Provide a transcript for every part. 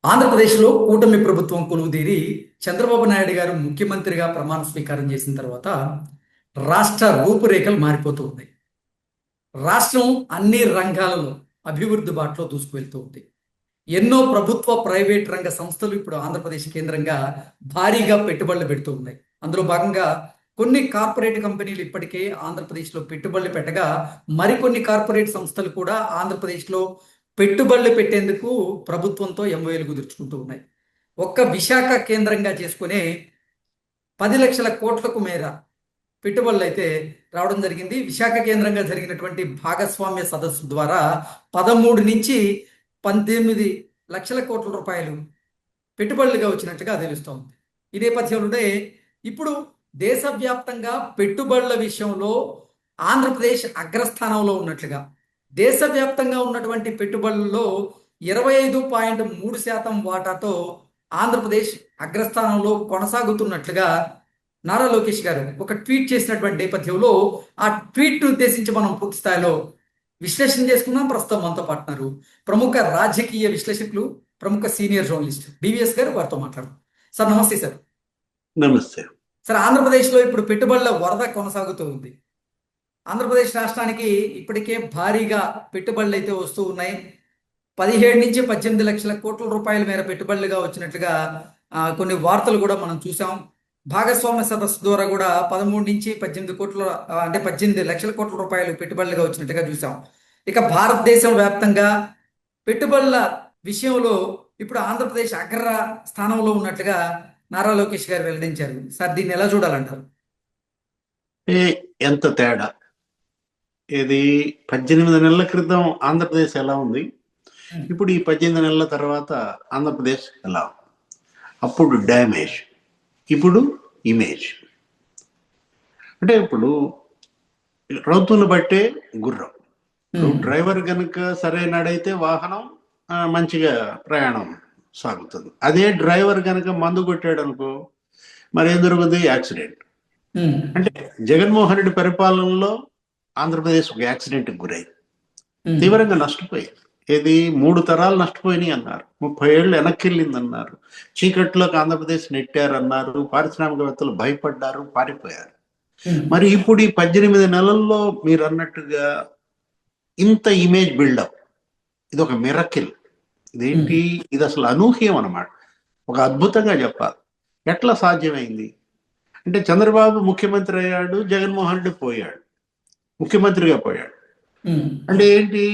ఆంధ్రప్రదేశ్లో కూటమి ప్రభుత్వం కొలువుదీరి చంద్రబాబు నాయుడు గారు ముఖ్యమంత్రిగా ప్రమాణ స్వీకారం చేసిన తర్వాత రాష్ట్ర రూపురేఖలు మారిపోతూ ఉన్నాయి. రాష్ట్రం అన్ని రంగాలలో అభివృద్ధి బాటలో దూసుకువెళ్తూ ఉంది. ఎన్నో ప్రభుత్వ ప్రైవేట్ రంగ సంస్థలు ఇప్పుడు ఆంధ్రప్రదేశ్ కేంద్రంగా భారీగా పెట్టుబడులు పెడుతూ ఉన్నాయి. అందులో భాగంగా కొన్ని కార్పొరేట్ కంపెనీలు ఇప్పటికే ఆంధ్రప్రదేశ్లో పెట్టుబడులు పెట్టగా మరికొన్ని కార్పొరేట్ సంస్థలు కూడా ఆంధ్రప్రదేశ్లో పెట్టుబడులు పెట్టేందుకు ప్రభుత్వంతో ఎంఓఏలు కుదుర్చుకుంటూ ఉన్నాయి. ఒక్క విశాఖ కేంద్రంగా చేసుకునే 10 లక్షల కోట్లకు మేర పెట్టుబడులు అయితే రావడం జరిగింది. విశాఖ కేంద్రంగా జరిగినటువంటి భాగస్వామ్య సదస్సు ద్వారా 13 నుంచి 18 లక్షల కోట్ల రూపాయలు పెట్టుబడులుగా వచ్చినట్టుగా తెలుస్తోంది. ఈ నేపథ్యంలోనే ఇప్పుడు దేశవ్యాప్తంగా పెట్టుబడుల విషయంలో ఆంధ్రప్రదేశ్ అగ్రస్థానంలో ఉన్నట్లుగా, దేశవ్యాప్తంగా ఉన్నటువంటి పెట్టుబడుల్లో 25.3% వాటాతో ఆంధ్రప్రదేశ్ అగ్రస్థానంలో కొనసాగుతున్నట్లుగా నారా లోకేష్ గారు ఒక ట్వీట్ చేసినటువంటి నేపథ్యంలో ఆ ట్వీట్ను ఉద్దేశించి మనం పూర్తి స్థాయిలో విశ్లేషణ చేసుకుందాం. ప్రస్తుతం మనతో పాటున్నారు ప్రముఖ రాజకీయ విశ్లేషకులు, ప్రముఖ సీనియర్ జర్నలిస్ట్ డివిఎస్ గారు. వారితో మాట్లాడదాం. సార్ నమస్తే సార్. నమస్తే సార్, ఆంధ్రప్రదేశ్లో ఇప్పుడు పెట్టుబడుల వరద కొనసాగుతూ ఉంది. ఆంధ్రప్రదేశ్ రాష్ట్రానికి ఇప్పటికే భారీగా పెట్టుబడులు అయితే వస్తూ ఉన్నాయి. 17 నుంచి 18 లక్షల కోట్ల రూపాయల మేర పెట్టుబడులుగా వచ్చినట్లుగా కొన్ని వార్తలు కూడా మనం చూసాం. భాగస్వామ్య సదస్సు ద్వారా కూడా 13 నుంచి 18 కోట్ల అంటే 18 లక్షల కోట్ల రూపాయలు పెట్టుబడులుగా వచ్చినట్టుగా చూసాం. ఇక భారతదేశం వ్యాప్తంగా పెట్టుబడుల విషయంలో ఇప్పుడు ఆంధ్రప్రదేశ్ అగ్ర స్థానంలో ఉన్నట్లుగా నారా లోకేష్ గారు వెల్లడించారు. సార్, దీన్ని ఎలా చూడాలంటారు? ఎంత తేడా! ఇది 18 నెలల క్రితం ఆంధ్రప్రదేశ్ ఎలా ఉంది, ఇప్పుడు ఈ 18 నెలల తర్వాత ఆంధ్రప్రదేశ్ ఎలా? అప్పుడు డ్యామేజ్, ఇప్పుడు ఇమేజ్. అంటే ఇప్పుడు రౌతును బట్టే గుర్రం. డ్రైవర్ కనుక సరైనడైతే వాహనం మంచిగా ప్రయాణం సాగుతుంది. అదే డ్రైవర్ కనుక మందు కొట్టాడు అనుకో, మరి ఏం జరుగుతుంది? యాక్సిడెంట్. అంటే జగన్మోహన్ రెడ్డి పరిపాలనలో ఆంధ్రప్రదేశ్ ఒక యాక్సిడెంట్కి గురై తీవ్రంగా నష్టపోయింది. ఇది 3 తరాలు నష్టపోయినాయి అన్నారు. 30 ఏళ్ళు వెనక్కి వెళ్ళింది అన్నారు. చీకట్లోకి ఆంధ్రప్రదేశ్ నెట్టారన్నారు. పారిశ్రామికవేత్తలు భయపడ్డారు, పారిపోయారు. మరి ఇప్పుడు ఈ 18 నెలల్లో మీరు అన్నట్టుగా ఇంత ఇమేజ్ బిల్డప్, ఇది ఒక మిరకిల్. ఇదేంటి? ఇది అసలు అనూహ్యం అన్నమాట. ఒక అద్భుతంగా చెప్పాలి. ఎట్లా సాధ్యమైంది అంటే, చంద్రబాబు ముఖ్యమంత్రి అయ్యాడు, జగన్మోహన్ రెడ్డి పోయాడు, ముఖ్యమంత్రిగా పోయాడు. అంటే ఏంటి?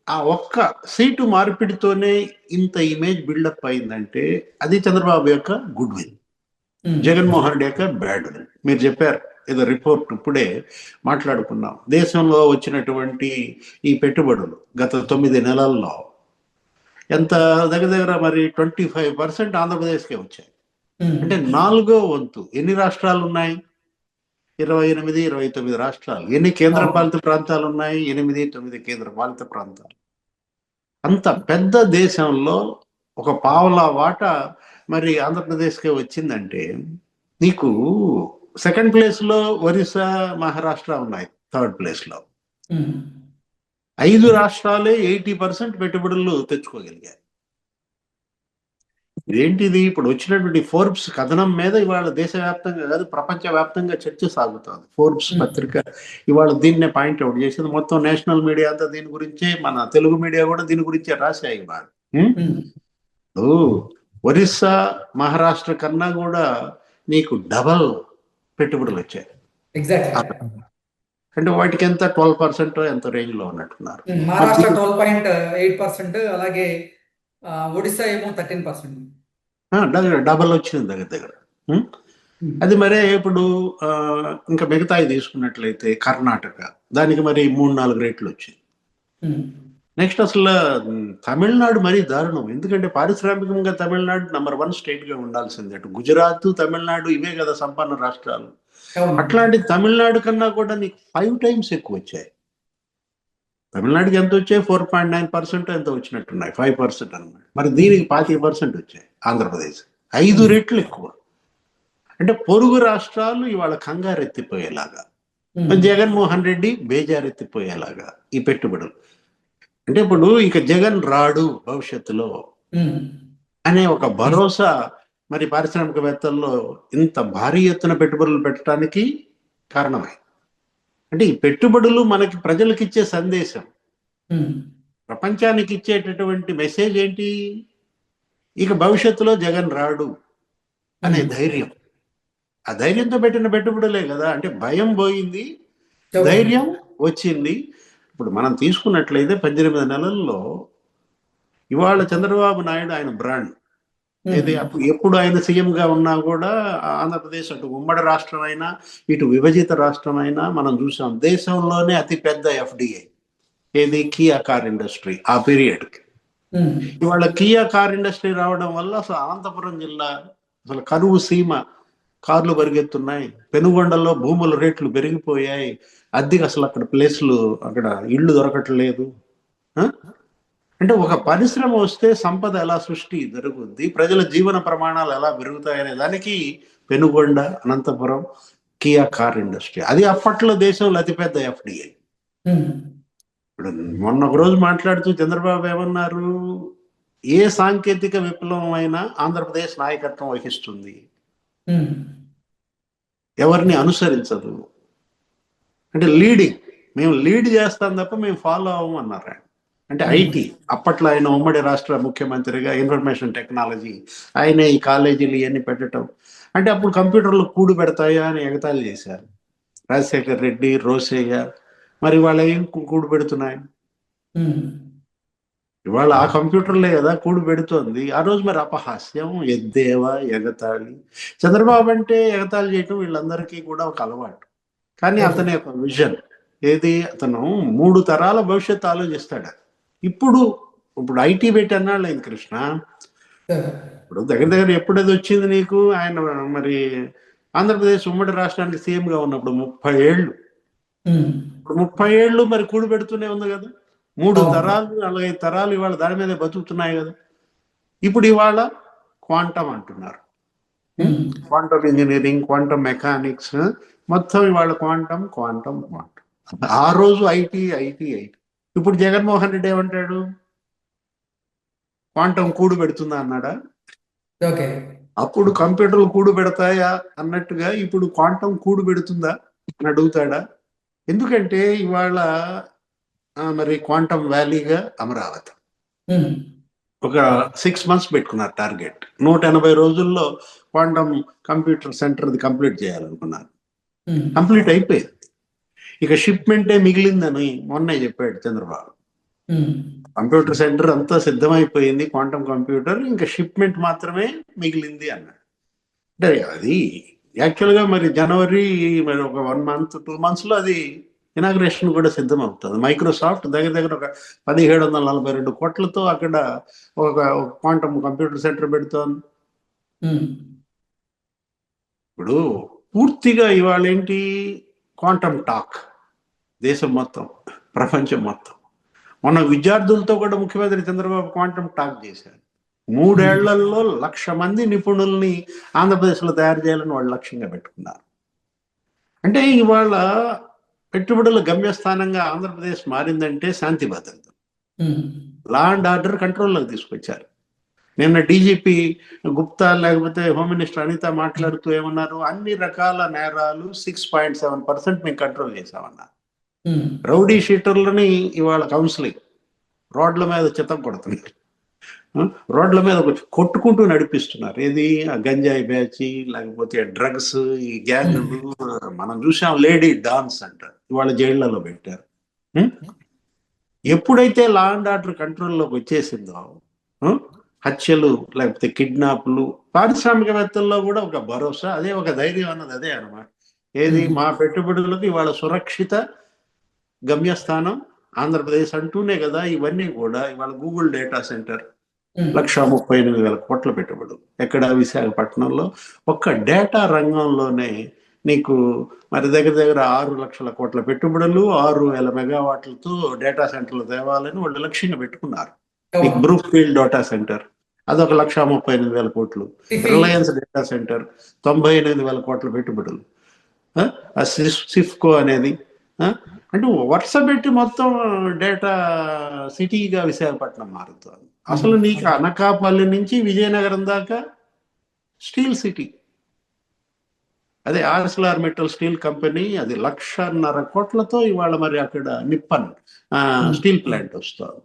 ఆ ఒక్క సీటు మార్పిడితోనే ఇంత ఇమేజ్ బిల్డప్ అయిందంటే అది చంద్రబాబు యొక్క గుడ్ విల్, జగన్మోహన్ రెడ్డి యొక్క బ్యాడ్ విల్. మీరు చెప్పారు ఏదో రిపోర్ట్ ఇప్పుడే మాట్లాడుకున్నాం. దేశంలో వచ్చినటువంటి ఈ పెట్టుబడులు గత 9 నెలల్లో ఎంత దగ్గర మరి 25% ఆంధ్రప్రదేశ్కే వచ్చాయి. అంటే 4వ వంతు. ఎన్ని రాష్ట్రాలు ఉన్నాయి? 28, 29 రాష్ట్రాలు. ఎన్ని కేంద్రపాలిత ప్రాంతాలు ఉన్నాయి? 8, 9 కేంద్రపాలిత ప్రాంతాలు. అంత పెద్ద దేశంలో ఒక పావలా వాటా మరి ఆంధ్రప్రదేశ్కే వచ్చిందంటే, నీకు సెకండ్ ప్లేస్ లో ఒరిస్సా, మహారాష్ట్ర ఉన్నాయి. థర్డ్ ప్లేస్ లో 5 రాష్ట్రాలే 80% పెట్టుబడులు తెచ్చుకోగలిగాయి. ఇదేంటిది? ఇప్పుడు వచ్చినటువంటి ఫోర్బ్స్ కథనం మీద ఇవాళ దేశవ్యాప్తంగా కాదు, ప్రపంచ వ్యాప్తంగా చర్చ సాగుతుంది. ఫోర్బ్స్ పత్రిక ఇవాళ దీన్నే పాయింట్ అవుట్ చేసింది. మొత్తం నేషనల్ మీడియా అంతా దీని గురించే, మన తెలుగు మీడియా కూడా దీని గురించే రాశాయి ఇవాళ. ఒరిస్సా, మహారాష్ట్ర కన్నా కూడా నీకు డబల్ పెట్టుబడులు వచ్చాయి. అంటే వాటికి ఎంత 12% ఎంత రేంజ్ లో ఉన్నట్టున్నారు. మహారాష్ట్ర 12.8%, అలాగే ఒడిశా ఏమో 13%. డబల్ వచ్చింది దగ్గర. అది మరే ఇప్పుడు ఇంకా మిగతాయి తీసుకున్నట్లయితే కర్ణాటక, దానికి మరి 3-4 రేట్లు వచ్చింది. నెక్స్ట్ అసలు తమిళనాడు మరీ దారుణం. ఎందుకంటే పారిశ్రామికంగా తమిళనాడు నంబర్ 1 స్టేట్ గా ఉండాల్సిందే. అటు గుజరాత్, తమిళనాడు ఇవే కదా సంపన్న రాష్ట్రాలు. అట్లాంటి తమిళనాడు కన్నా కూడా నీకు 5 టైమ్స్ ఎక్కువ వచ్చాయి. తమిళనాడుకి ఎంత వచ్చాయి? 4.9% ఎంత వచ్చినట్టున్నాయి, 5% అన్నమాట. మరి దీనికి 25% వచ్చాయి. ఆంధ్రప్రదేశ్ 5 రెట్లు ఎక్కువ. అంటే పొరుగు రాష్ట్రాలు ఇవాళ కంగారెత్తిపోయేలాగా, జగన్మోహన్ రెడ్డి బేజారెత్తిపోయేలాగా ఈ పెట్టుబడులు. అంటే ఇప్పుడు ఇక జగన్ రాడు భవిష్యత్తులో అనే ఒక భరోసా మరి పారిశ్రామికవేత్తల్లో ఇంత భారీ ఎత్తున పెట్టుబడులు పెట్టడానికి కారణమై. అంటే ఈ పెట్టుబడులు మనకి ప్రజలకు ఇచ్చే సందేశం, ప్రపంచానికి ఇచ్చేటటువంటి మెసేజ్ ఏంటి? ఇక భవిష్యత్తులో జగన్ రాడు అనే ధైర్యం. ఆ ధైర్యంతో పెట్టిన పెట్టుబడులే కదా. అంటే భయం పోయింది, ధైర్యం వచ్చింది. ఇప్పుడు మనం తీసుకున్నట్లయితే 18 నెలల్లో ఇవాళ చంద్రబాబు నాయుడు ఆయన బ్రాండ్ ఇది. ఎప్పుడు ఆయన సీఎంగా ఉన్నా కూడా ఆంధ్రప్రదేశ్ అటు ఉమ్మడి రాష్ట్రం అయినా ఇటు విభజిత రాష్ట్రం అయినా మనం చూసాం దేశంలోనే అతిపెద్ద ఎఫ్డిఐ ఏది కియా కార్ ఇండస్ట్రీ ఆ పీరియడ్కి. ఇవాళ కియా కార్ ఇండస్ట్రీ రావడం వల్ల అసలు అనంతపురం జిల్లా అసలు కరువు సీమ, కార్లు పరిగెత్తున్నాయి, పెనుగొండల్లో భూముల రేట్లు పెరిగిపోయాయి, అద్దెకి అసలు అక్కడ ప్లేస్లు, అక్కడ ఇళ్ళు దొరకట్లేదు. అంటే ఒక పరిశ్రమ వస్తే సంపద ఎలా సృష్టి జరుగుద్ది, ప్రజల జీవన ప్రమాణాలు ఎలా పెరుగుతాయనే దానికి Penugonda, Anantapuram, Kia car industry అది అప్పట్లో దేశంలో అతిపెద్ద ఎఫ్డిఐ. ఇప్పుడు మొన్న ఒక రోజు మాట్లాడుతూ చంద్రబాబు ఏమన్నారు? ఏ సాంకేతిక విప్లవం అయినా ఆంధ్రప్రదేశ్ నాయకత్వం వహిస్తుంది, ఎవరిని అనుసరించదు. అంటే లీడింగ్, మేము లీడ్ చేస్తాం తప్ప మేము ఫాలో అవ్వమన్నారు. అంటే ఐటీ అప్పట్లో ఆయన ఉమ్మడి రాష్ట్ర ముఖ్యమంత్రిగా ఇన్ఫర్మేషన్ టెక్నాలజీ ఆయన ఈ కాలేజీలు ఇవన్నీ పెట్టడం. అంటే అప్పుడు కంప్యూటర్లు కూడు పెడతాయా అని ఎగతాళి చేశారు రాజశేఖర్ రెడ్డి, రోసయ్య. మరి వాళ్ళ ఏం కూడు పెడుతున్నాయి? ఇవాళ ఆ కంప్యూటర్లే కదా కూడు పెడుతోంది. ఆ రోజు మరి అపహాస్యం, ఎద్దేవా, ఎగతాళి. చంద్రబాబు అంటే ఎగతాళి చేయటం వీళ్ళందరికీ కూడా ఒక అలవాటు. కానీ అతని యొక్క విజన్ ఏది? అతను 3 తరాల భవిష్యత్తు ఆలోచిస్తాడు. ఇప్పుడు ఐటీ పెట్టి అన్నాళ్ళు అయింది కృష్ణ. ఇప్పుడు దగ్గర ఎప్పుడైతే వచ్చింది నీకు? ఆయన మరి ఆంధ్రప్రదేశ్ ఉమ్మడి రాష్ట్రానికి సీఎంగా ఉన్నప్పుడు 30 ఏళ్ళు. ఇప్పుడు 30 ఏళ్ళు మరి కూడు పెడుతూనే ఉంది కదా. 3 తరాలు 45 తరాలు ఇవాళ దాని మీద బతుకుతున్నాయి కదా. ఇప్పుడు ఇవాళ క్వాంటమ్ అంటున్నారు, క్వాంటమ్ ఇంజనీరింగ్, క్వాంటమ్ మెకానిక్స్, మొత్తం ఇవాళ క్వాంటమ్. ఆ రోజు ఐటీ. ఇప్పుడు జగన్మోహన్ రెడ్డి ఏమంటాడు? క్వాంటమ్ కూడు పెడుతుందా అన్నాడా? అప్పుడు కంప్యూటర్లు కూడు పెడతాయా అన్నట్టుగా ఇప్పుడు క్వాంటమ్ కూడు పెడుతుందా అని అడుగుతాడా? ఎందుకంటే ఇవాళ మరి క్వాంటమ్ వ్యాలీగా అమరావతి ఒక 6 months పెట్టుకున్నారు టార్గెట్. 180 రోజుల్లో క్వాంటమ్ కంప్యూటర్ సెంటర్ కంప్లీట్ చేయాలనుకున్నారు. కంప్లీట్ అయిపోయింది. ఇక షిప్మెంటే మిగిలిందని మొన్నే చెప్పాడు చంద్రబాబు. కంప్యూటర్ సెంటర్ అంతా సిద్ధమైపోయింది, క్వాంటమ్ కంప్యూటర్, ఇంకా షిప్మెంట్ మాత్రమే మిగిలింది అన్నాడు. అంటే అది యాక్చువల్గా మరి జనవరి మరి ఒక 1 month 2 months అది ఇనాగ్రేషన్ కూడా సిద్ధం అవుతుంది. మైక్రోసాఫ్ట్ దగ్గర ఒక 1742 కోట్లతో అక్కడ ఒక క్వాంటమ్ కంప్యూటర్ సెంటర్ పెడుతోంది. ఇప్పుడు పూర్తిగా ఇవాళ ఏంటి? క్వాంటమ్ టాక్ దేశం మొత్తం, ప్రపంచం మొత్తం. మొన్న విద్యార్థులతో కూడా ముఖ్యమంత్రి చంద్రబాబు క్వాంటమ్ టాక్ చేశారు. 3 ఏళ్లలో 1,00,000 మంది నిపుణుల్ని ఆంధ్రప్రదేశ్లో తయారు చేయాలని వాళ్ళు లక్ష్యంగా పెట్టుకున్నారు. అంటే ఇవాళ పెట్టుబడుల గమ్యస్థానంగా ఆంధ్రప్రదేశ్ మారిందంటే శాంతి భద్రత, లా అండ్ ఆర్డర్ కంట్రోల్లోకి తీసుకొచ్చారు. నిన్న డీజీపీ గుప్తా లేకపోతే హోమ్ మినిస్టర్ అనిత మాట్లాడుతూ ఏమన్నారు? అన్ని రకాల నేరాలు 6.7% మేము కంట్రోల్ చేశామన్నారు. రౌడీ షీటర్లని ఇవాళ కౌన్సిలింగ్, రోడ్ల మీద చిత్తం కొడుతున్నారు, రోడ్ల మీద కొట్టుకుంటూ నడిపిస్తున్నారు. ఏది? ఆ గంజాయి బ్యాచ్, లేకపోతే డ్రగ్స్, ఈ గ్యాంగులు. మనం చూసాం లేడీ డాన్స్ అంటారు, ఇవాళ జైళ్లలో పెట్టారు. ఎప్పుడైతే లా అండ్ ఆర్డర్ కంట్రోల్లోకి వచ్చేసిందో హత్యలు లేకపోతే కిడ్నాప్లు, పారిశ్రామికవేత్తల్లో కూడా ఒక భరోసా, అదే ఒక ధైర్యం అన్నది అదే అనమాట. ఏది? మా పెట్టుబడులకు ఇవాళ సురక్షిత గమ్యస్థానం ఆంధ్రప్రదేశ్ అంటూనే కదా ఇవన్నీ కూడా. ఇవాళ గూగుల్ డేటా సెంటర్ 1,38,000 కోట్ల పెట్టుబడులు ఎక్కడ? విశాఖపట్నంలో. ఒక్క డేటా రంగంలోనే నీకు మరి దగ్గర 6 లక్షల కోట్ల పెట్టుబడులు, 6,000 మెగావాట్లతో డేటా సెంటర్లు తేవాలని వాళ్ళు లక్ష్యంగా పెట్టుకున్నారు. నీకు బ్రూక్ ఫీల్డ్ డేటా సెంటర్ అదొక 1,38,000 కోట్లు. రిలయన్స్ డేటా సెంటర్ 98,000 కోట్ల పెట్టుబడులు. సిఫ్కో అనేది అంటే వరుస పెట్టి మొత్తం డేటా సిటీగా విశాఖపట్నం మారుతుంది. అసలు నీకు అనకాపల్లి నుంచి విజయనగరం దాకా స్టీల్ సిటీ. అదే ఆర్సిలార్ మెటల్ స్టీల్ కంపెనీ, అది 1,50,000 కోట్లతో ఇవాళ మరి అక్కడ నిప్పన్ స్టీల్ ప్లాంట్ వస్తుంది.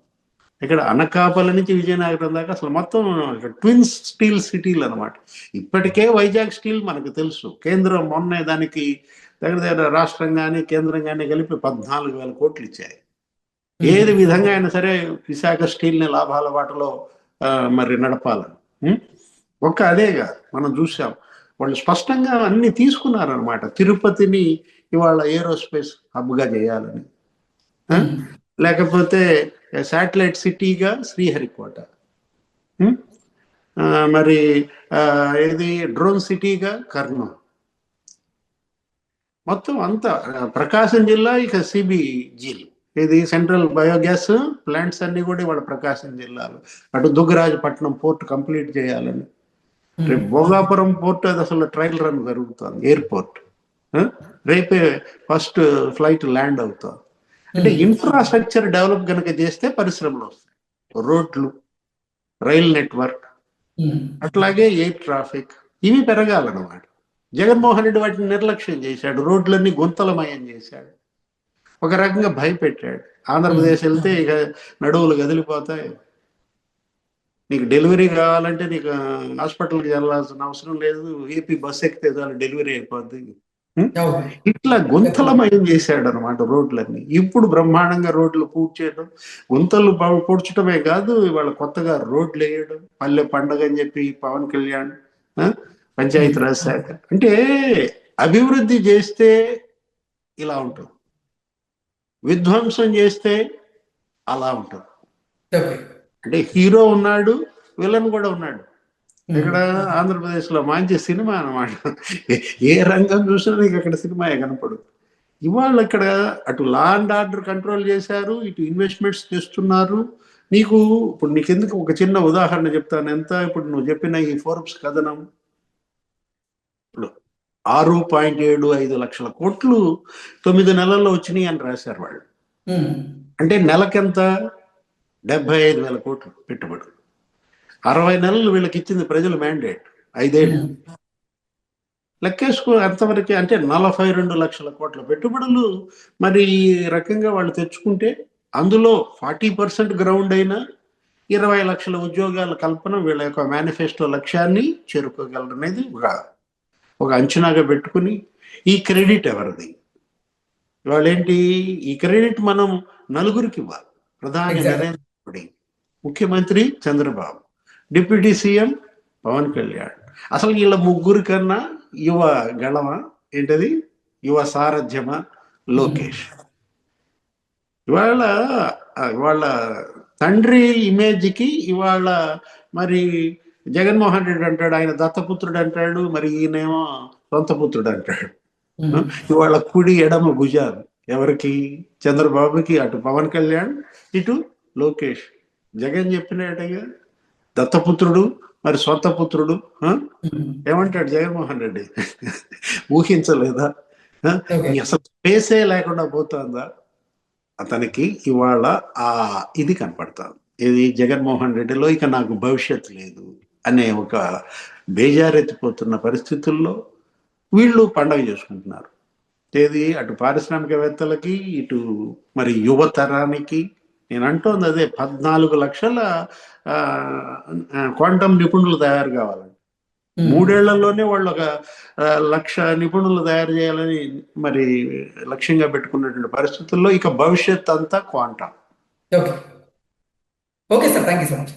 ఇక్కడ అనకాపల్లి నుంచి విజయనగరం దాకా అసలు మొత్తం ట్విన్స్ స్టీల్ సిటీలు అనమాట. ఇప్పటికే వైజాగ్ స్టీల్ మనకు తెలుసు, కేంద్రం మొన్నే దానికి దగ్గర దగ్గర రాష్ట్రం కానీ కేంద్రం కానీ కలిపి 14,000 కోట్లు ఇచ్చాయి. ఏది విధంగా అయినా సరే విశాఖ స్టీల్ని లాభాల బాటలో మరి నడపాలని. ఒక్క అదేగా మనం చూసాం, వాళ్ళు స్పష్టంగా అన్ని తీసుకున్నారనమాట. తిరుపతిని ఇవాళ ఏరోస్పేస్ హబ్గా చేయాలని, లేకపోతే శాటిలైట్ సిటీగా శ్రీహరికోట, మరి ఏది డ్రోన్ సిటీగా కర్నూలు, మొత్తం అంతా ప్రకాశం జిల్లా ఇక సిబిజీలు, ఇది సెంట్రల్ బయోగ్యాస్ ప్లాంట్స్ అన్ని కూడా ఇవాళ ప్రకాశం జిల్లాలో. అటు దుగ్గరాజపట్నం పోర్ట్ కంప్లీట్ చేయాలని, రేపు భోగాపురం పోర్ట్ అది అసలు ట్రయల్ రన్ జరుగుతుంది, ఎయిర్పోర్ట్ రేపే ఫస్ట్ ఫ్లైట్ ల్యాండ్ అవుతుంది. అంటే ఇన్ఫ్రాస్ట్రక్చర్ డెవలప్ కనుక చేస్తే పరిశ్రమలు వస్తాయి, రోడ్లు, రైల్ నెట్వర్క్, అట్లాగే ఎయిర్ ట్రాఫిక్, ఇవి పెరగాలన్నమాట. జగన్మోహన్ రెడ్డి వాటిని నిర్లక్ష్యం చేశాడు, రోడ్లన్నీ గుంతలమయం చేశాడు, ఒక రకంగా భయపెట్టాడు. ఆంధ్రప్రదేశ్ వెళ్తే ఇక నడువులు కదిలిపోతాయి, నీకు డెలివరీ కావాలంటే నీకు హాస్పిటల్కి వెళ్ళాల్సిన అవసరం లేదు, ఏపీ బస్ ఎక్కితే చాలు డెలివరీ అయిపోద్ది. ఇట్లా గుంతలమయం చేశాడు అనమాట రోడ్లన్నీ. ఇప్పుడు బ్రహ్మాండంగా రోడ్లు పూర్తి చేయడం, గుంతలు పూడ్చడమే కాదు, ఇవాళ కొత్తగా రోడ్లు వేయడం, పల్లె పండుగ అని చెప్పి పవన్ కళ్యాణ్, పంచాయతీరాజ్ శాఖ. అంటే అభివృద్ధి చేస్తే ఇలా ఉంటుంది, విధ్వంసం చేస్తే అలా ఉంటుంది. అంటే హీరో ఉన్నాడు, విలన్ కూడా ఉన్నాడు. ఇక్కడ ఆంధ్రప్రదేశ్ లో మంచి సినిమా అనమాట. ఏ రంగం చూసినా నీకు అక్కడ సినిమాయే కనపడు. ఇవాళ ఇక్కడ అటు లా అండ్ ఆర్డర్ కంట్రోల్ చేశారు, ఇటు ఇన్వెస్ట్మెంట్స్ చేస్తున్నారు. నీకు ఇప్పుడు నీకెందుకు ఒక చిన్న ఉదాహరణ చెప్తాను. ఎంత ఇప్పుడు నువ్వు చెప్పిన ఈ ఫోర్బ్స్ కథనం, ఇప్పుడు 6.75 లక్షల కోట్లు 9 నెలల్లో వచ్చినాయి అని రాశారు వాళ్ళు. అంటే నెలకెంత? 75,000 కోట్లు పెట్టుబడి. 60 నెలలు వీళ్ళకి ఇచ్చింది ప్రజలు మ్యాండేట్, 5 ఏళ్ళు. లెక్కేసుకో ఎంతవరకు అంటే 42 లక్షల కోట్ల పెట్టుబడులు. మరి ఈ రకంగా వాళ్ళు తెచ్చుకుంటే అందులో 40% గ్రౌండ్ అయినా 20 లక్షల ఉద్యోగాల కల్పన వీళ్ళ యొక్క మేనిఫెస్టో లక్ష్యాన్ని చేరుకోగలరు అనేది ఒక అంచనాగా పెట్టుకుని, ఈ క్రెడిట్ ఎవరిది? వాళ్ళేంటి, ఈ క్రెడిట్ మనం నలుగురికి ఇవ్వాలి. ప్రధాని నరేంద్ర మోడీ, ముఖ్యమంత్రి చంద్రబాబు, డిప్యూటీ సీఎం పవన్ కళ్యాణ్. అసలు వీళ్ళ ముగ్గురు కన్నా యువ గళమా ఏంటది, యువ సారథ్యమా లోకేష్. ఇవాళ వాళ్ళ తండ్రి ఇమేజ్కి ఇవాళ మరి జగన్మోహన్ రెడ్డి అంటాడు ఆయన దత్తపుత్రుడు అంటాడు, మరి ఈయనేమో సొంత పుత్రుడు అంటాడు. ఇవాళ కుడి ఎడమ భుజాలు ఎవరికి? చంద్రబాబుకి, అటు పవన్ కళ్యాణ్, ఇటు లోకేష్. జగన్ చెప్పినట్టుగా దత్తపుత్రుడు మరి సొంత పుత్రుడు. ఏమంటాడు జగన్మోహన్ రెడ్డి? ఊహించలేదా? అసలు స్పేసే లేకుండా పోతుందా అతనికి? ఇవాళ ఆ ఇది కనపడుతుంది, ఇది జగన్మోహన్ రెడ్డిలో ఇక నాకు భవిష్యత్తు లేదు అనే ఒక బేజారెత్తిపోతున్న పరిస్థితుల్లో వీళ్ళు పండగ చేసుకుంటున్నారు. ఏది అటు పారిశ్రామికవేత్తలకి, ఇటు మరి యువతరానికి. నేను అంటోంది అదే, 14 లక్షల క్వాంటమ్ నిపుణులు తయారు కావాలండి. 3 ఏళ్లలోనే వాళ్ళు 1,00,000 నిపుణులు తయారు చేయాలని మరి లక్ష్యంగా పెట్టుకున్నటువంటి పరిస్థితుల్లో ఇక భవిష్యత్ అంతా quantum. Okay sir, thank you so much.